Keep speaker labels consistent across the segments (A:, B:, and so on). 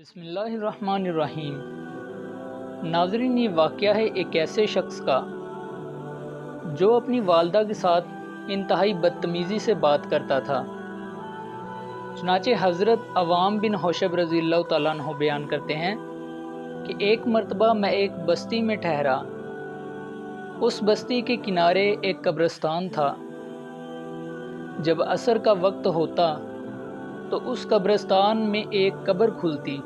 A: بسم اللہ الرحمن الرحیم۔ ناظرین، یہ واقعہ ہے ایک ایسے شخص کا جو اپنی والدہ کے ساتھ انتہائی بدتمیزی سے بات کرتا تھا۔ چنانچہ حضرت عوام بن حوشب رضی اللہ تعالیٰ عنہ بیان کرتے ہیں کہ ایک مرتبہ میں ایک بستی میں ٹھہرا۔ اس بستی کے کنارے ایک قبرستان تھا۔ جب عصر کا وقت ہوتا تو اس قبرستان میں ایک قبر کھلتی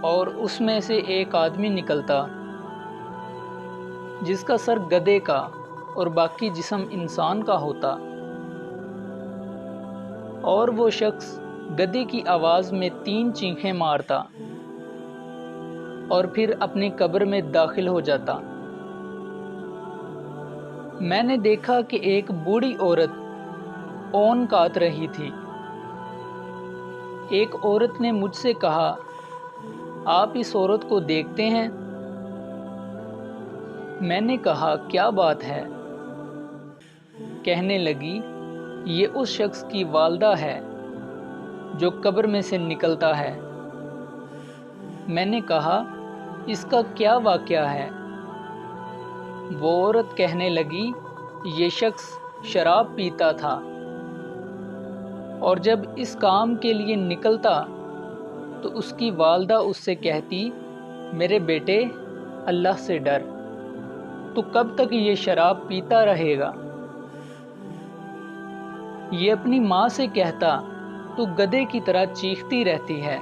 A: اور اس میں سے ایک آدمی نکلتا جس کا سر گدھے کا اور باقی جسم انسان کا ہوتا، اور وہ شخص گدھے کی آواز میں 3 چیخیں مارتا اور پھر اپنی قبر میں داخل ہو جاتا۔ میں نے دیکھا کہ ایک بوڑھی عورت اون کاٹ رہی تھی۔ ایک عورت نے مجھ سے کہا، آپ اس عورت کو دیکھتے ہیں؟ میں نے کہا، کیا بات ہے؟ کہنے لگی، یہ اس شخص کی والدہ ہے جو قبر میں سے نکلتا ہے۔ میں نے کہا، اس کا کیا واقعہ ہے؟ وہ عورت کہنے لگی، یہ شخص شراب پیتا تھا اور جب اس کام کے لیے نکلتا تو اس کی والدہ اس سے کہتی، میرے بیٹے، اللہ سے ڈر، تو کب تک یہ شراب پیتا رہے گا؟ یہ اپنی ماں سے کہتا، تو گدھے کی طرح چیختی رہتی ہے۔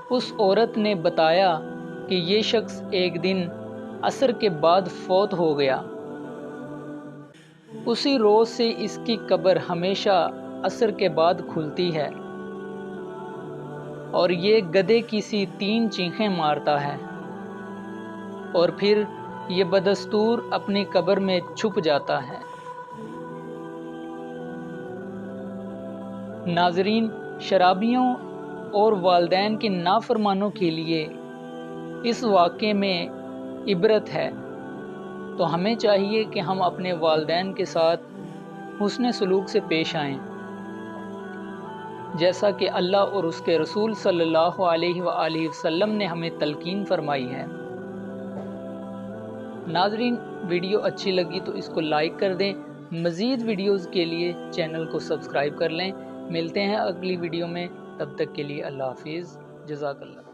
A: اس عورت نے بتایا کہ یہ شخص ایک دن عصر کے بعد فوت ہو گیا۔ اسی روز سے اس کی قبر ہمیشہ عصر کے بعد کھلتی ہے اور یہ گدھے کی سی 3 چیخیں مارتا ہے اور پھر یہ بدستور اپنی قبر میں چھپ جاتا ہے۔ ناظرین، شرابیوں اور والدین کے نافرمانوں کے لیے اس واقعے میں عبرت ہے، تو ہمیں چاہیے کہ ہم اپنے والدین کے ساتھ حسن سلوک سے پیش آئیں، جیسا کہ اللہ اور اس کے رسول صلی اللہ علیہ وآلہ وسلم نے ہمیں تلقین فرمائی ہے۔ ناظرین، ویڈیو اچھی لگی تو اس کو لائک کر دیں۔ مزید ویڈیوز کے لیے چینل کو سبسکرائب کر لیں۔ ملتے ہیں اگلی ویڈیو میں، تب تک کے لیے اللہ حافظ، جزاک اللہ۔